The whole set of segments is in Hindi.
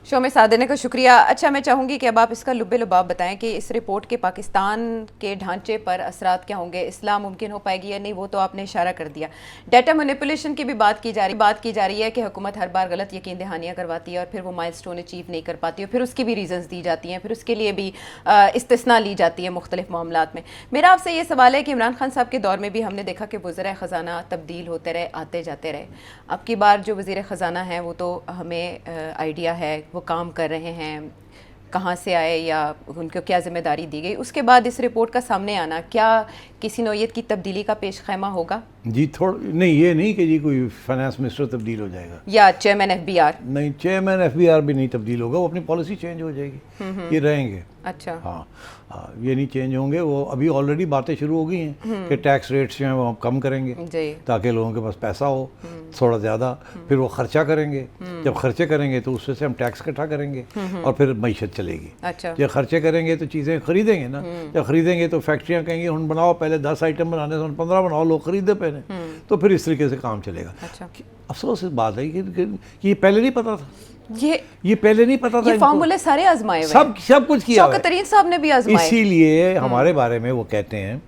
शो में साथ देने का शुक्रिया। अच्छा, मैं चाहूँगी कि अब आप इसका लुब्बे लुबाब बताएं कि इस रिपोर्ट के पाकिस्तान के ढांचे पर असरात क्या होंगे, इस्लाह मुमकिन हो पाएगी या नहीं, वो तो आपने इशारा कर दिया। डाटा मैनिपुलेशन की भी बात की जा रही है कि हुकूमत हर बार गलत यकीन दहानियाँ करवाती है और फिर वो माइलस्टोन अचीव नहीं कर पाती है, फिर उसकी भी रीजंस दी जाती हैं, फिर उसके लिए भी इस्तिस्ना ली जाती है मुख्तलिफ मामलात में। मेरा आपसे ये सवाल है कि इमरान खान साहब के दौर में भी हमने देखा कि वज़ीर ख़जाना तब्दील होते रहे, आते जाते रहे। अब की बार जो वज़ीर ख़जाना है वो तो हमें आइडिया है वो काम कर रहे हैं, कहाँ से आए या उनको क्या जिम्मेदारी दी गई। उसके बाद इस रिपोर्ट का सामने आना क्या किसी नौयत की तब्दीली का पेश खैमा होगा? जी नहीं, ये नहीं कि जी कोई फाइनेंस मिनिस्टर तब्दील हो जाएगा या चेयरमैन FBR? नहीं, चेयरमैन FBR भी नहीं तब्दील होगा, वो अपनी पॉलिसी चेंज हो जाएगी, ये रहेंगे। अच्छा। हाँ हाँ, ये नहीं चेंज होंगे। वो अभी ऑलरेडी बातें शुरू हो गई हैं कि टैक्स रेट्स जो हैं वो हम कम करेंगे ताकि लोगों के पास पैसा हो थोड़ा ज़्यादा, फिर वो खर्चा करेंगे, जब खर्चे करेंगे तो उससे से हम टैक्स इकट्ठा करेंगे और फिर मईशत चलेगी। अच्छा। जब खर्चे करेंगे तो चीज़ें खरीदेंगे ना, जब खरीदेंगे तो फैक्ट्रियाँ कहेंगी हम बनाओ, पहले 10 आइटम बनाने से 15 बनाओ, लोग खरीदे पहले, तो फिर इस तरीके से काम चलेगा। अच्छा। अफसोस इस बात है कि ये पहले नहीं पता था, ये पहले नहीं पता था, ये फार्मूले सारे आजमाए हुए, सब कुछ किया शौकत तरीन साहब ने भी आजमाए। इसीलिए हमारे बारे में वो कहते हैं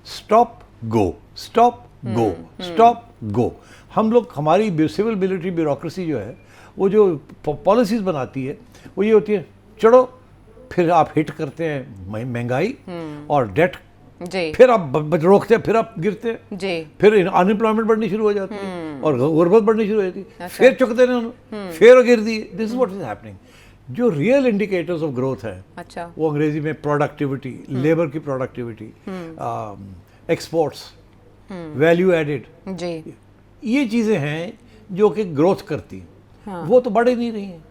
स्टॉप गो, स्टॉप गो, स्टॉप गो। हम लोग, हमारी सिविल मिलिट्री ब्यूरोक्रेसी जो है वो जो पॉलिसीज बनाती है वो ये होती है, चढ़ो, फिर आप हिट करते हैं महंगाई और डेट, फिर आप रोकते हैं, फिर आप गिरते हैं जी, फिर अनएम्प्लॉयमेंट बढ़नी शुरू हो जाती है और गुर्बत बढ़नी शुरू हो जाती है, फिर चुकते हैं, फिर गिर दी। This is what is happening. जो रियल इंडिकेटर्स ऑफ ग्रोथ है, अच्छा, वो अंग्रेजी में प्रोडक्टिविटी, लेबर की प्रोडक्टिविटी, एक्सपोर्ट्स, वैल्यू एडेड, जी, ये चीज़ें हैं जो कि ग्रोथ करती हैं। हाँ। वो तो बढ़ ही नहीं रही हैं।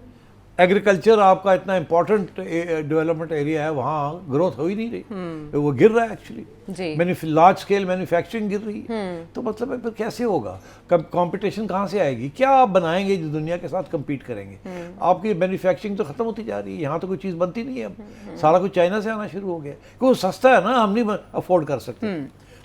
एग्रीकल्चर आपका इतना इम्पोर्टेंट डेवलपमेंट एरिया है, वहाँ ग्रोथ हो ही नहीं रही, वो गिर रहा है एक्चुअली। लार्ज स्केल मैन्युफैक्चरिंग गिर रही है, तो मतलब फिर कैसे होगा? कंपटीशन कहाँ से आएगी? क्या आप बनाएंगे जो दुनिया के साथ कम्पीट करेंगे? आपकी मैन्युफैक्चरिंग तो ख़त्म होती जा रही है, यहाँ तो कोई चीज़ बनती नहीं है, अब सारा कुछ चाइना से आना शुरू हो गया, क्योंकि वो सस्ता है ना, हम नहीं अफोर्ड कर सकते।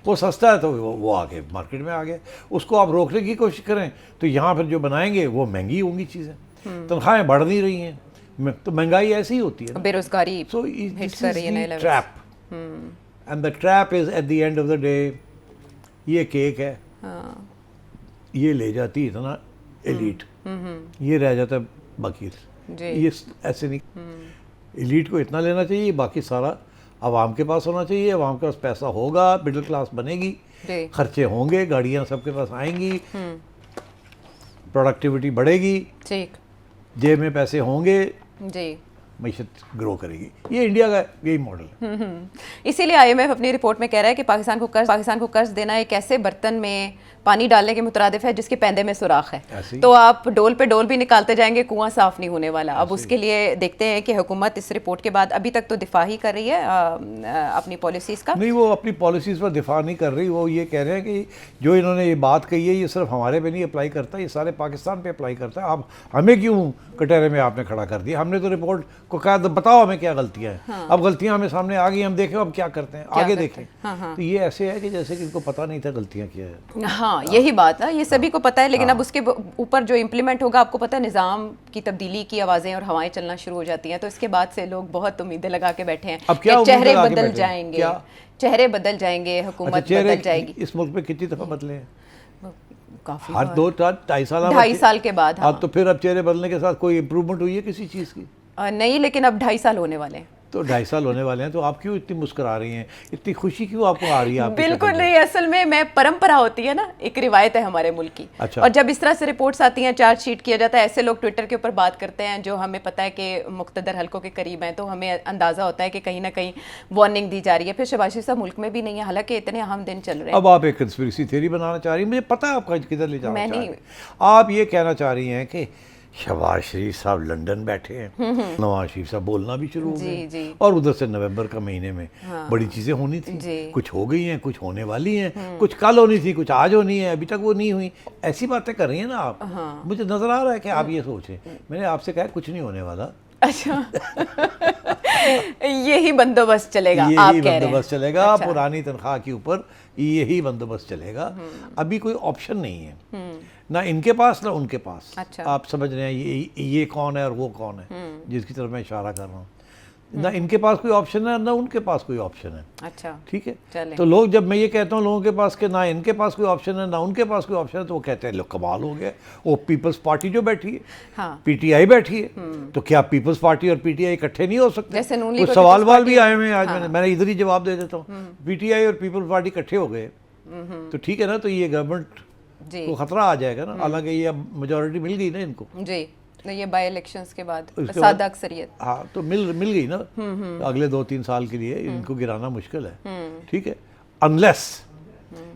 वो सस्ता है तो वो आके मार्केट में आ गया, उसको आप रोकने की कोशिश करें तो यहाँ फिर जो बनाएंगे वो महंगी होंगी चीज़ें, तनख्वाहें बढ़ नहीं रही हैं, तो महंगाई ऐसी ही होती है, बेरोजगारी trap. And the trap is at the end of the day, ये केक है, ये ले जाती है इतना एलीट, ये रह जाता है बाकी। ये ऐसे नहीं, एलीट को इतना लेना चाहिए, बाकी सारा आवाम के पास होना चाहिए। आवाम के पास पैसा होगा, मिडिल क्लास बनेगी, खर्चे होंगे, गाड़ियाँ सबके पास आएंगी, प्रोडक्टिविटी बढ़ेगी, ठीक, जेब में पैसे होंगे जी, मईशत ग्रो करेगी। ये इंडिया का यही मॉडल है। इसीलिए IMF अपनी रिपोर्ट में कह रहा है कि पाकिस्तान को कर्ज देना एक ऐसे बर्तन में पानी डालने के मुतरादिफ है जिसके पैंदे में सुराख है, तो आप डोल पे डोल भी निकालते जाएंगे, कुआं साफ नहीं होने वाला। अब उसके लिए देखते हैं कि हुकूमत इस रिपोर्ट के बाद अभी तक तो दिफा ही कर रही है अपनी पॉलिसीज़ का। नहीं, वो अपनी पॉलिसीज़ पर दिफा नहीं कर रही, वो ये कह रहे हैं कि जो इन्होंने ये बात कही है ये सिर्फ हमारे पे नहीं अप्लाई करता, ये सारे पाकिस्तान पे अप्लाई करता है। आप हमें क्यों कटहरे में आपने खड़ा कर दिया? हमने तो रिपोर्ट को कहा बताओ हमें क्या गलतियाँ हैं। हाँ। अब गलतियाँ हमें सामने आ गई, हम देखें अब क्या करते हैं, आगे देखें। तो ये ऐसे है कि जैसे कि इनको पता नहीं था गलतियाँ क्या है। हाँ, यही बात है, ये सभी को पता है, लेकिन अब उसके ऊपर जो इम्प्लीमेंट होगा, आपको पता है निज़ाम की तब्दीली की आवाज़ें और हवाएं चलना शुरू हो जाती हैं, तो इसके बाद से लोग बहुत उम्मीदें लगा के बैठे हैं अब क्या चेहरे बदल जाएंगे, चेहरे बदल जाएंगे, हुकूमत बदल जाएगी। इस मुल्क में कितनी दफ़ा बदले हैं? काफी, हर 2-2.5 साल के बाद। हाँ, तो फिर अब चेहरे बदलने के साथ कोई इम्प्रूवमेंट हुई है किसी चीज़ की? नहीं, लेकिन अब 2.5 साल होने वाले हैं। तो 2.5 साल होने वाले हैं, तो आप क्यों इतनी मुस्कुरा रही हैं? इतनी खुशी क्यों आपको आ रही है? बिल्कुल नहीं, असल में मैं परंपरा होती है ना, एक रिवायत है हमारे मुल्क की। अच्छा। और जब इस तरह से रिपोर्ट्स आती हैं, चार्जशीट किया जाता है, ऐसे लोग ट्विटर के ऊपर बात करते हैं जो हमें पता है कि मुक़्तदर हलकों के करीब हैं, तो हमें अंदाज़ा होता है कि कहीं ना कहीं वार्निंग दी जा रही है। फिर शहबाज शरीफ साहब मुल्क में भी नहीं है, हालांकि इतने अहम दिन चल रहे हैं। अब आप एक कंस्पिरेसी थ्योरी बनाना चाह रही हैं, मुझे पता है आपका किधर ले जाना चाह रही हैं। आप ये कहना चाह रही हैं कि शहबाज शरीफ साहब लंदन बैठे हैं, नवाज शरीफ साहब बोलना भी शुरू हो गए, और उधर से नवंबर का महीने में बड़ी चीज़ें होनी थी, कुछ हो गई हैं, कुछ होने वाली हैं, कुछ कल होनी थी, कुछ आज होनी है, अभी तक वो नहीं हुई। ऐसी बातें कर रही हैं ना आप। मुझे नज़र आ रहा है कि आप ये सोचें, मैंने आपसे कहा कुछ नहीं होने वाला। अच्छा यही बंदोबस्त चलेगा, आप यही कह रहे हैं। बंदोबस्त चलेगा। अच्छा। पुरानी तनख्वाह के ऊपर यही बंदोबस्त चलेगा। अभी कोई ऑप्शन नहीं है, ना इनके पास ना उनके पास। अच्छा। आप समझ रहे हैं ये कौन है और वो कौन है जिसकी तरफ मैं इशारा कर रहा हूँ। ना इनके पास कोई ऑप्शन है ना उनके पास कोई ऑप्शन है। अच्छा, ठीक है। चलें। तो लोग, जब मैं ये कहता हूँ लोगों के पास कि ना इनके पास कोई ऑप्शन है ना उनके पास कोई ऑप्शन है, तो वो कहते हैं लो कमाल हो गया, वो पीपल्स पार्टी जो बैठी है, हाँ। पीटीआई बैठी है, तो क्या पीपल्स पार्टी और पीटीआई इकट्ठे नहीं हो सकते? जैसे नून लीग कुछ और सवाल पीपल्स वाल भी पार्टी- आए हुए हैं आज। हाँ। मैंने इधर ही जवाब दे देता हूँ। पीटीआई और पीपल्स पार्टी इकट्ठे हो गए तो ठीक है ना, तो ये गवर्नमेंट जी को खतरा आ जाएगा ना। हालांकि ये अब मेजोरिटी मिल गई ना इनको। जी, तो ये बाई इलेक्शंस के बाद उसके सादा बाद- अक्सरियत। हाँ, तो मिल गई ना। तो अगले 2-3 साल के लिए इनको गिराना मुश्किल है। ठीक है, अनलेस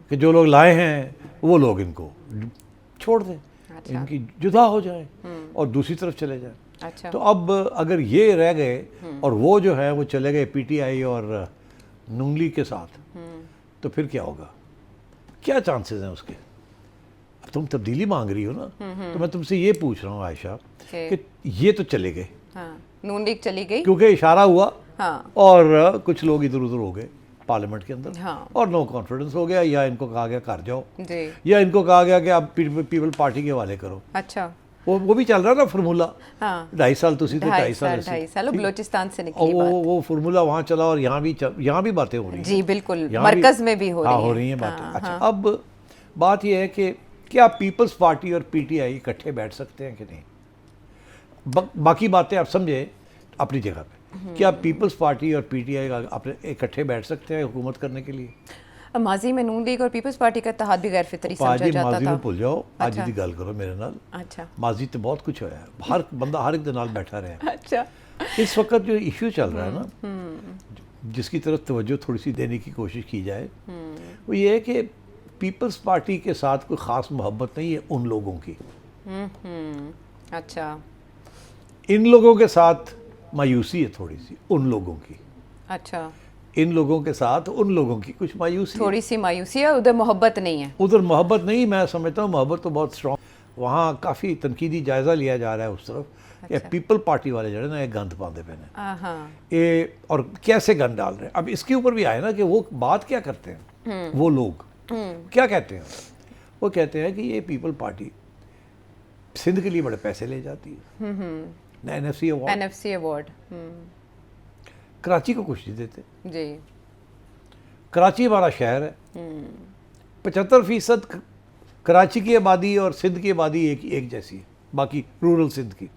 कि जो लोग लाए हैं वो लोग इनको छोड़ दें, अच्छा। इनकी जुदा हो जाए और दूसरी तरफ चले जाए। अच्छा। तो अब अगर ये रह गए और वो जो है वो चले गए पीटीआई और नून लीग के साथ, तो फिर क्या होगा? क्या चांसेस हैं उसके? अब तुम तब्दीली मांग रही हो ना, तो मैं तुमसे ये पूछ रहा हूँ आयशा कि ये तो चले गए हाँ, नून लीग चली गई। क्योंकि इशारा हुआ हाँ। और कुछ लोग इधर उधर हो गए पार्लियामेंट के अंदर, हाँ। और नो कॉन्फिडेंस हो गया, या इनको कहा गया कर जाओ, जी। या इनको कहा गया कि आप पीपल पार्टी के हवाले करो। अच्छा। वो भी चल रहा ना फार्मूला। हाँ, 2.5 साल तो 2.5 साल 2.5 साल ठीक। बलोचिस्तान से और निकली बात। वो फार्मूला वहाँ चला और यहाँ भी बातें हो रही हैं। जी बिल्कुल, यहाँ भी- मरकज में भी हो रही हाँ, है। हो रही हैं बातें। हाँ, अच्छा, हाँ। अब बात यह है कि क्या पीपल्स पार्टी और पीटीआई इकट्ठे बैठ सकते हैं कि नहीं? बाकी बातें आप समझे अपनी जगह पे। क्या पीपल्स पार्टी और पीटीआई अपने इकट्ठे बैठ सकते हैं हुकूमत करने के लिए? अब माजी में नून लीग और पीपल्स पार्टी का इत्तेहाद भी गैर फितरी समझा पाजी जाता माजी था। में भूल जाओ, आज अच्छा। की गल करो मेरे नाल। अच्छा। माजी तो बहुत कुछ होया है, हर बंदा हर एक दे नाल बैठा रहा है। अच्छा। इस वक्त जो इश्यू चल रहा है ना, जिसकी तरफ तवज्जो थोड़ी सी देने की कोशिश की जाए, वो ये है कि पीपल्स पार्टी के साथ कोई ख़ास मोहब्बत नहीं है उन लोगों की। अच्छा। इन लोगों के साथ मायूसी है थोड़ी सी उन लोगों की। अच्छा, इन लोगों के साथ उन लोगों की कुछ मायूसी है। थोड़ी सी मायूसी है, उधर मोहब्बत नहीं है। उधर मोहब्बत नहीं, मैं समझता हूँ मोहब्बत तो बहुत स्ट्रॉन्ग। वहाँ काफ़ी तनकीदी जायज़ा लिया जा रहा है उस तरफ। या पीपल पार्टी वाले जो है ना, एक गंद पाते पे ने हाँ। ये, और कैसे गंद डाल रहे हैं। अब इसके ऊपर भी आए ना कि वो बात क्या करते हैं, वो लोग क्या कहते हैं। वो कहते हैं कि ये पीपल पार्टी सिंध के लिए बड़े पैसे ले जाती है ना, NFC award, NFC award. Karachi को कुछ नहीं देते। जी। कराची हमारा शहर है, 75% कराची की आबादी और सिंध की आबादी एक जैसी है, बाकी रूरल सिंध की।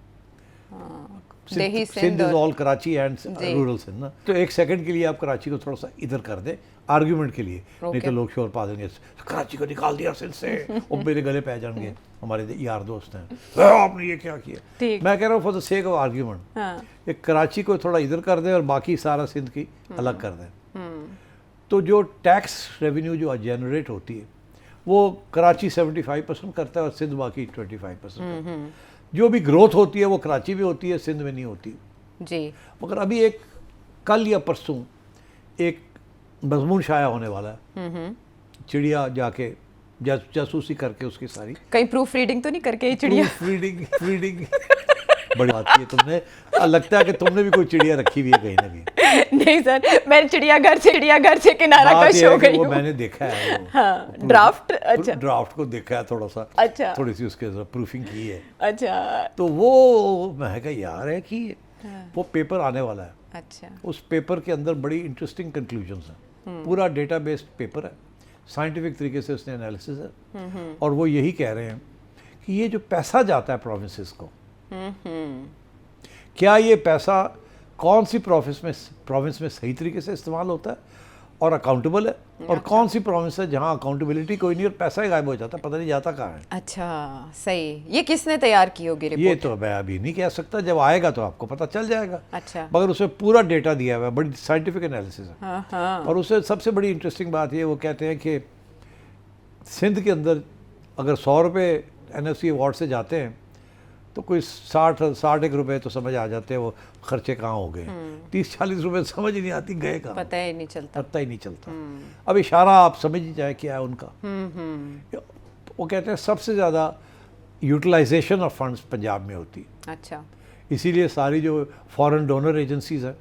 देही सिंध इज और- all Karachi and rural Sindh ना। तो एक सेकंड के लिए आप कराची को थोड़ा सा इधर कर दें आर्ग्यूमेंट के लिए, नहीं तो लोग शोर पा देंगे कराची को निकाल दिया सिंध से, और मेरे गले पै जाएंगे हमारे यार दोस्त हैं, आपने ये क्या किया। ठीक। मैं कह रहा हूँ for the sake of argument, हाँ। एक कराची को थोड़ा इधर कर दें और बाकी सारा सिंध की अलग कर दें, तो जो टैक्स रेवेन्यू जो जनरेट होती है वो कराची 75% करता है और सिंध बाकी 25% करता है। जो भी ग्रोथ होती है वो कराची में होती है, सिंध में नहीं होती। जी। मगर अभी एक कल या परसों एक मजमून शाया होने वाला है, चिड़िया जाके जासूसी करके उसकी सारी कहीं प्रूफ रीडिंग तो नहीं करके ये चिड़िया? रीडिंग बड़ी बात है। तुमने लगता है कि तुमने भी कोई चिड़िया रखी हुई है कहीं ना कहीं। नहीं सर, मैं चिड़ियाघर से किनारा बात कश ये हो है कि गई वो हूँ। मैंने देखा है वो हाँ, ड्राफ्ट। अच्छा। ड्राफ्ट को देखा है थोड़ा सा, अच्छा। थोड़ी सी उसके प्रूफिंग की है। अच्छा। तो वो मैं कहा यार है कि वो पेपर आने वाला है। अच्छा। उस पेपर के अंदर बड़ी इंटरेस्टिंग कंक्लूजन्स हैं, पूरा डेटा बेस्ड पेपर है, साइंटिफिक तरीके से उसने एनालिसिस है, और वो यही कह रहे हैं कि ये जो पैसा जाता है प्रोविंसेस को, क्या ये पैसा कौन सी प्रोविंस में सही तरीके से इस्तेमाल होता है और अकाउंटेबल है, और कौन सी प्रोविंस है जहाँ अकाउंटेबिलिटी कोई नहीं और पैसा ही गायब हो जाता है, पता नहीं जाता कहाँ है। अच्छा, सही। ये किसने तैयार की होगी ये रिपोर्ट? तो मैं अभी नहीं कह सकता, जब आएगा तो आपको पता चल जाएगा। अच्छा। मगर उसमें पूरा डेटा दिया हुआ है, बड़ी साइंटिफिक एनालिसिस है। हाँ हाँ। और उससे सबसे बड़ी इंटरेस्टिंग बात ये, वो कहते हैं कि सिंध के अंदर अगर 100 रुपये एनएफसी अवार्ड से जाते हैं तो कोई 60 रुपए तो समझ आ जाते हैं वो खर्चे कहाँ हो गए। 30-40 रुपए समझ ही नहीं आती गए कहाँ, पता ही नहीं चलता। पता ही नहीं चलता। अब इशारा आप समझ ही जाए क्या है उनका। वो कहते हैं सबसे ज़्यादा यूटिलाइजेशन ऑफ फंड्स पंजाब में होती है, अच्छा। इसीलिए सारी जो फॉरेन डोनर एजेंसीज हैं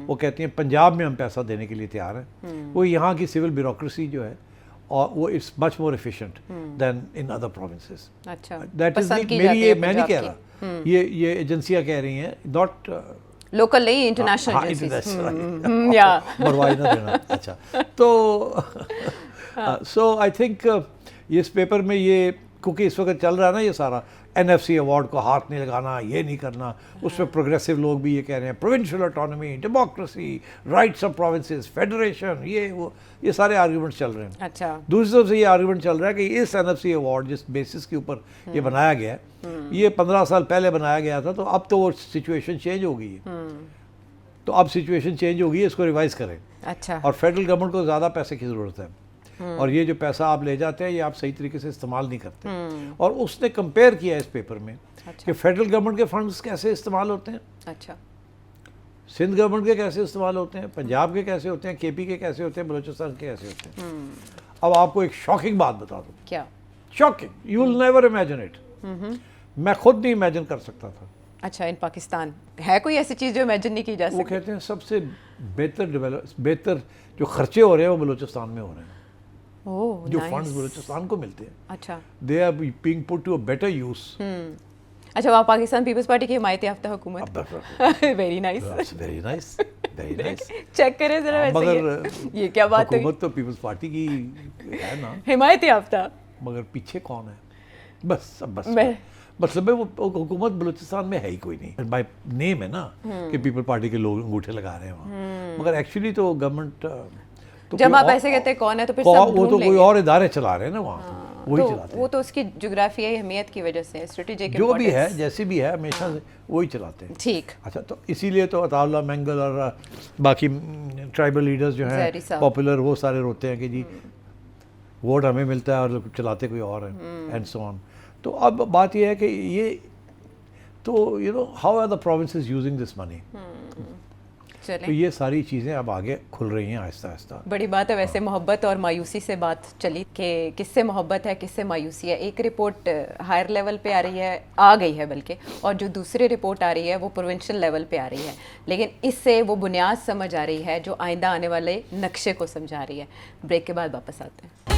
वो कहती हैं पंजाब में हम पैसा देने के लिए तैयार हैं। वो यहाँ की सिविल ब्यूरोक्रेसी जो है और वो it's much more efficient then in other provinces. अच्छा, दैट इज मेरी, ये मैं नहीं कह रहा, ये एजेंसियाँ कह रही हैं, नॉट लोकल नहीं, इंटरनेशनल एजेंसीज या मरवाई ना देना। अच्छा, तो सो आई थिंक इस पेपर में ये, क्योंकि इस वक्त चल रहा है ना ये सारा NFC अवार्ड को हाथ नहीं लगाना, ये नहीं करना, उसमें प्रोग्रेसिव लोग भी ये कह रहे हैं provincial autonomy, democracy, rights of provinces, federation, ये वो, ये सारे आर्ग्यूमेंट्स चल रहे हैं। अच्छा, दूसरी तरफ से ये आर्ग्यूमेंट चल रहा है कि इस NFC अवार्ड जिस बेसिस के ऊपर ये बनाया गया है, ये 15 साल पहले बनाया गया था, तो अब तो वो सिचुएशन चेंज हो गई है। तो अब सिचुएशन चेंज हो गई है, इसको रिवाइज करें। अच्छा, और फेडरल गवर्नमेंट को ज़्यादा पैसे की ज़रूरत है, और ये जो पैसा आप ले जाते हैं ये आप सही तरीके से इस्तेमाल नहीं करते। और उसने कंपेयर किया इस पेपर में कि फेडरल गवर्नमेंट के फंड्स कैसे इस्तेमाल होते हैं, अच्छा, सिंध गवर्नमेंट के कैसे इस्तेमाल होते हैं, पंजाब के कैसे होते हैं, KP के कैसे होते हैं, बलूचिस्तान के कैसे होते हैं। अब आपको एक शॉकिंग बात बता दूँ। क्या? Shocking, you will never imagine it. मैं खुद नहीं इमेजिन कर सकता था। अच्छा, इन पाकिस्तान है कोई ऐसी चीज़ जो इमेजिन नहीं की जा वो सकती? कहते हैं सबसे बेहतर जो खर्चे हो रहे हैं वो बलूचिस्तान में हो रहे हैं। ओह, जो nice. फंड्स बलूचिस्तान को मिलते हैं, अच्छा, they are being put to a better use. अच्छा, वहाँ पाकिस्तान पीपल्स पार्टी की हिमायत याफ्ता हुकूमत। Very nice, very nice, very nice. Check करें जरा वैसे मगर ये क्या बात है? हुकूमत तो पीपल्स पार्टी की है ना, हिमायत याफ्ता, मगर पीछे कौन है? बस मतलब है वो हुकूमत बलूचिस्तान में है ही कोई नहीं। बाय नेम है ना कि पीपल पार्टी के लोग अंगूठे लगा रहे हैं वहाँ, मगर एक्चुअली तो गवर्नमेंट तो जब आप ऐसे कहते हैं कौन है तो फिर सब वो ढूंढ तो कोई लेंगे। और इदारे चला रहे हैं ना वहाँ, वही तो चलाते हैं। वो तो उसकी जोग्राफियाई अहमियत की वजह से, स्ट्रेटेजिक जो भी है, जैसे भी है, हमेशा से वही चलाते हैं। ठीक। अच्छा, तो इसीलिए तो अताउल्लाह मंगल और बाकी ट्राइबल लीडर्स जो ज़हरी हैं साहब। पॉपुलर, वो सारे रोते हैं कि जी वोट हमें मिलता है और चलाते कोई और है, एंड सो ऑन। तो अब बात यह है कि ये तो you know how are the provinces using this money. तो चलें, ये सारी चीज़ें अब आगे खुल रही हैं आहिस्ता आहिस्ता। बड़ी बात है वैसे मोहब्बत और मायूसी से बात चली कि किससे मोहब्बत है किससे मायूसी है। एक रिपोर्ट हायर लेवल पे आ रही है, आ गई है बल्कि, और जो दूसरी रिपोर्ट आ रही है वो प्रोविंशियल लेवल पे आ रही है, लेकिन इससे वो बुनियाद समझ आ रही है जो आइंदा आने वाले नक्शे को समझा रही है। ब्रेक के बाद वापस आते हैं।